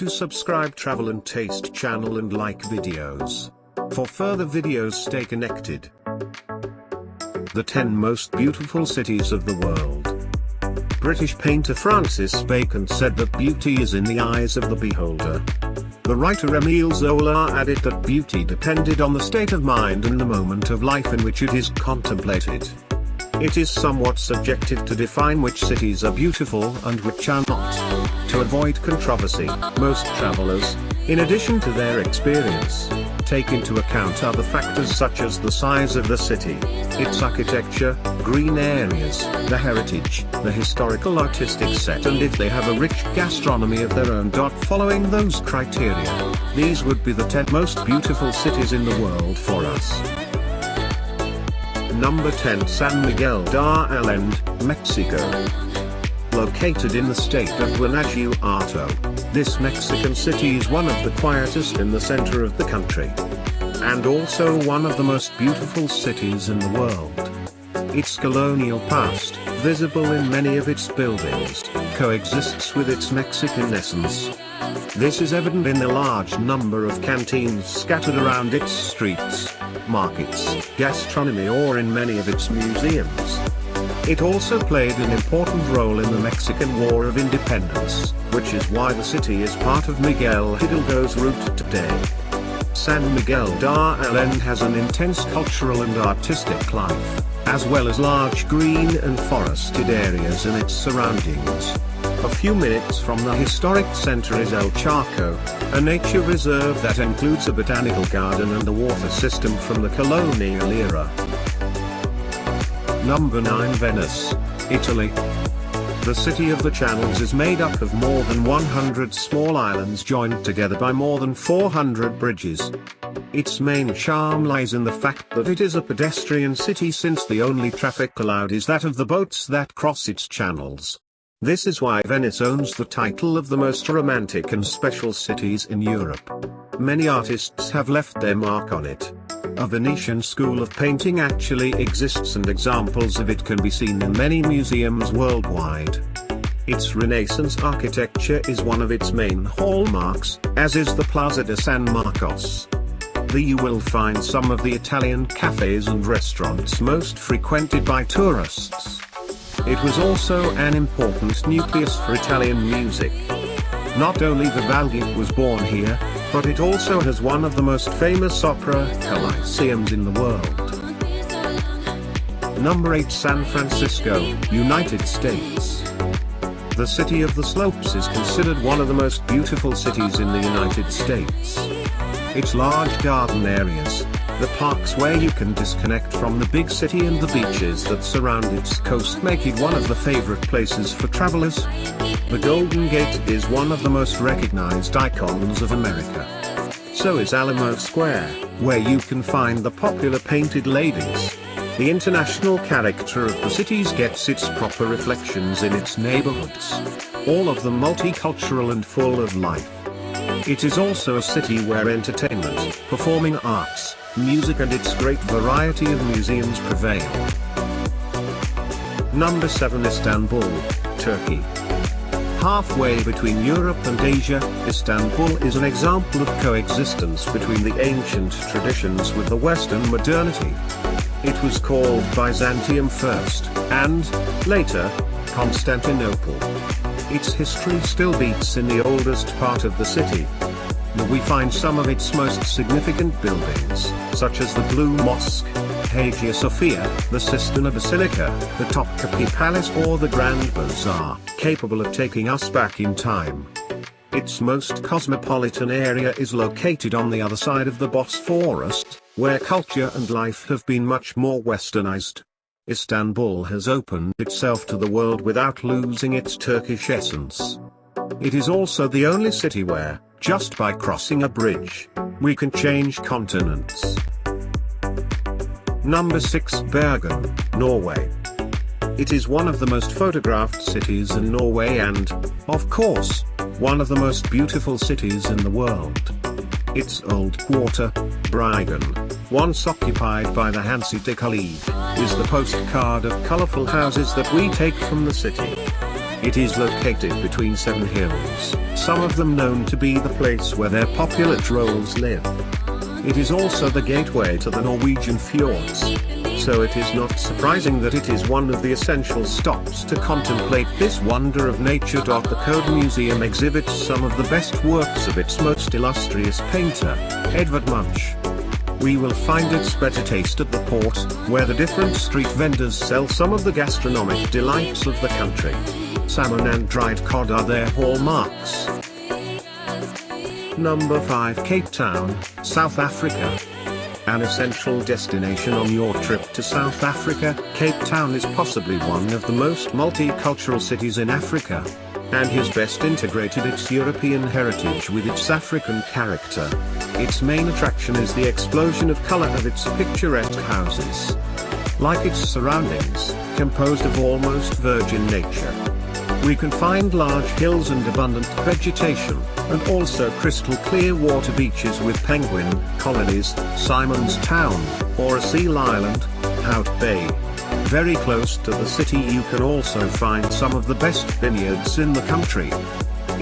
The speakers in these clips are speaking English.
to subscribe Travel and Taste channel and like videos. For further videos, stay connected. The 10 most beautiful cities of the world. British painter Francis Bacon said that beauty is in the eyes of the beholder. The writer Émile Zola added that beauty depended on the state of mind and the moment of life in which it is contemplated. It is somewhat subjective to define which cities are beautiful and which are not. To avoid controversy, most travelers, in addition to their experience, take into account other factors such as the size of the city, its architecture, green areas, the heritage, the historical artistic set, and if they have a rich gastronomy of their own. Following those criteria, these would be the 10 most beautiful cities in the world for us. Number 10, San Miguel de Allende, Mexico. Located in the state of Guanajuato, this Mexican city is one of the quietest in the center of the country, and also one of the most beautiful cities in the world. Its colonial past, visible in many of its buildings, coexists with its Mexican essence. This is evident in the large number of canteens scattered around its streets, markets, gastronomy, or in many of its museums. It also played an important role in the Mexican War of Independence, which is why the city is part of Miguel Hidalgo's route today. San Miguel de Allende has an intense cultural and artistic life, as well as large green and forested areas in its surroundings. A few minutes from the historic center is El Charco, a nature reserve that includes a botanical garden and a water system from the colonial era. Number 9, Venice, Italy. The city of the channels is made up of more than 100 small islands joined together by more than 400 bridges. Its main charm lies in the fact that it is a pedestrian city, since the only traffic allowed is that of the boats that cross its channels. This is why Venice owns the title of the most romantic and special cities in Europe. Many artists have left their mark on it. A Venetian school of painting actually exists, and examples of it can be seen in many museums worldwide. Its Renaissance architecture is one of its main hallmarks, as is the Plaza de San Marcos. There you will find some of the Italian cafes and restaurants most frequented by tourists. It was also an important nucleus for Italian music. Not only Vivaldi was born here, but it also has one of the most famous opera coliseums in the world. Number 8, San Francisco, United States. The city of the slopes is considered one of the most beautiful cities in the United States. Its large garden areas, the parks where you can disconnect from the big city, and the beaches that surround its coast make it one of the favorite places for travelers. The Golden Gate is one of the most recognized icons of America. So is Alamo Square, where you can find the popular painted ladies. The international character of the cities gets its proper reflections in its neighborhoods, all of them multicultural and full of life. It is also a city where entertainment, performing arts, music and its great variety of museums prevail. Number 7, Istanbul, Turkey. Halfway between Europe and Asia, Istanbul is an example of coexistence between the ancient traditions with the Western modernity. It was called Byzantium first, and, later, Constantinople. Its history still beats in the oldest part of the city. We find some of its most significant buildings, such as the Blue Mosque, Hagia Sophia, the Sistina Basilica, the Topkapi Palace, or the Grand Bazaar, capable of taking us back in time. Its most cosmopolitan area is located on the other side of the Bosphorus, where culture and life have been much more westernized. Istanbul has opened itself to the world without losing its Turkish essence. It is also the only city where, just by crossing a bridge, we can change continents. Number 6, Bergen, Norway. It is one of the most photographed cities in Norway and, of course, one of the most beautiful cities in the world. Its old quarter, Bergen, once occupied by the Hanseatic League, is the postcard of colorful houses that we take from the city. It is located between 7 hills, some of them known to be the place where their popular trolls live. It is also the gateway to the Norwegian fjords, so it is not surprising that it is one of the essential stops to contemplate this wonder of nature. The Code Museum exhibits some of the best works of its most illustrious painter, Edvard Munch. We will find its better taste at the port, where the different street vendors sell some of the gastronomic delights of the country. Salmon and dried cod are their hallmarks. Number 5. Cape Town, South Africa. An essential destination on your trip to South Africa, Cape Town is possibly one of the most multicultural cities in Africa, and has best integrated its European heritage with its African character. Its main attraction is the explosion of color of its picturesque houses. Like its surroundings, composed of almost virgin nature. We can find large hills and abundant vegetation, and also crystal clear water beaches with penguin colonies, Simon's Town, or a seal island, Hout Bay. Very close to the city you can also find some of the best vineyards in the country.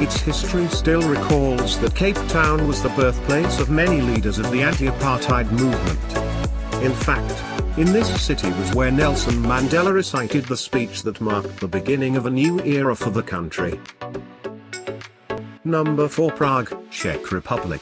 Its history still recalls that Cape Town was the birthplace of many leaders of the anti-apartheid movement. In fact, in this city was where Nelson Mandela recited the speech that marked the beginning of a new era for the country. Number 4. Prague, Czech Republic.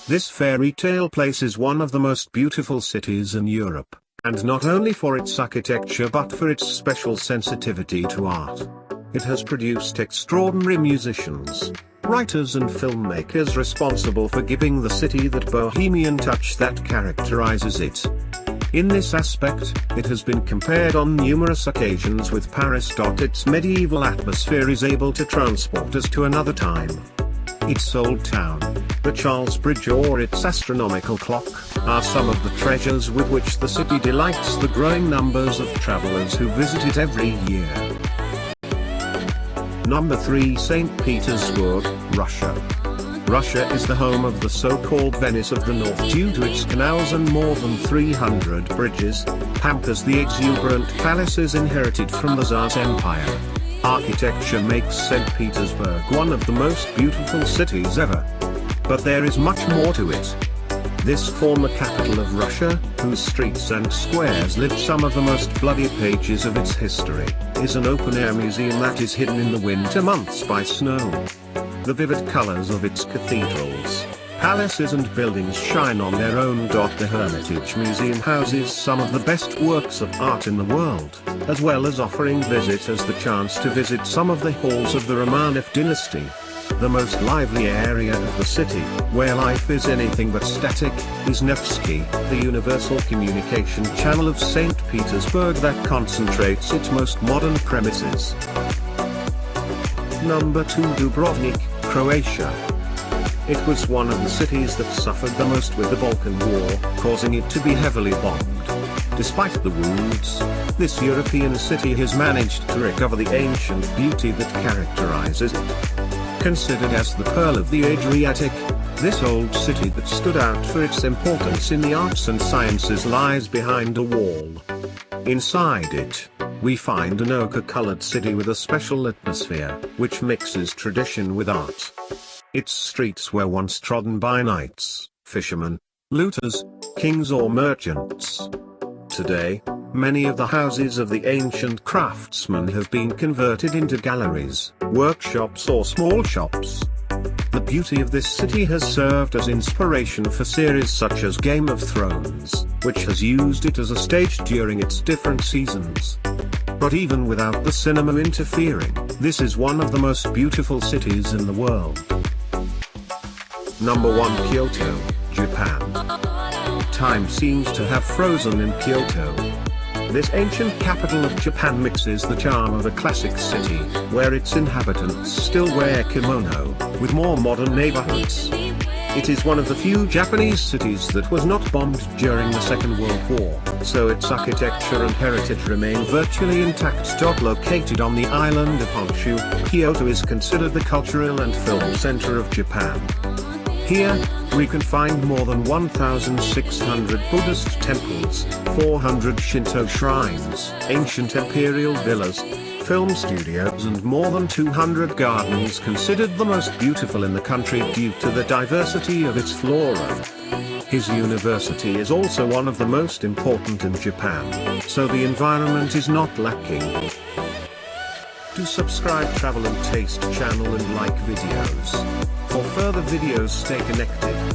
This fairy tale place is one of the most beautiful cities in Europe, and not only for its architecture but for its special sensitivity to art. It has produced extraordinary musicians, writers and filmmakers responsible for giving the city that bohemian touch that characterizes it. In this aspect, it has been compared on numerous occasions with Paris. Its medieval atmosphere is able to transport us to another time. Its old town, the Charles Bridge or its astronomical clock, are some of the treasures with which the city delights the growing numbers of travelers who visit it every year. Number 3. St. Petersburg, Russia. Russia is the home of the so-called Venice of the North due to its canals and more than 300 bridges, pampers the exuberant palaces inherited from the Tsar's empire. Architecture makes St. Petersburg one of the most beautiful cities ever. But there is much more to it. This former capital of Russia, whose streets and squares live some of the most bloody pages of its history, is an open-air museum that is hidden in the winter months by snow. The vivid colors of its cathedrals, palaces and buildings shine on their own. The Hermitage Museum houses some of the best works of art in the world, as well as offering visitors the chance to visit some of the halls of the Romanov dynasty. The most lively area of the city, where life is anything but static, is Nevsky, the universal communication channel of St. Petersburg that concentrates its most modern premises. Number 2. Dubrovnik, Croatia. It was one of the cities that suffered the most with the Balkan War, causing it to be heavily bombed. Despite the wounds, this European city has managed to recover the ancient beauty that characterizes it. Considered as the pearl of the Adriatic, this old city that stood out for its importance in the arts and sciences lies behind a wall. Inside it, we find an ochre-colored city with a special atmosphere, which mixes tradition with art. Its streets were once trodden by knights, fishermen, looters, kings or merchants. Today, many of the houses of the ancient craftsmen have been converted into galleries, workshops or small shops. The beauty of this city has served as inspiration for series such as Game of Thrones, which has used it as a stage during its different seasons. But even without the cinema interfering, this is one of the most beautiful cities in the world. Number 1. Kyoto, Japan. Time seems to have frozen in Kyoto. This ancient capital of Japan mixes the charm of a classic city, where its inhabitants still wear kimono, with more modern neighborhoods. It is one of the few Japanese cities that was not bombed during the Second World War, so its architecture and heritage remain virtually intact. Located on the island of Honshu, Kyoto is considered the cultural and film center of Japan. Here, we can find more than 1,600 Buddhist temples, 400 Shinto shrines, ancient imperial villas, film studios and more than 200 gardens considered the most beautiful in the country due to the diversity of its flora. His university is also one of the most important in Japan, so the environment is not lacking. Do subscribe Travel and Taste channel and like videos. For further videos, stay connected.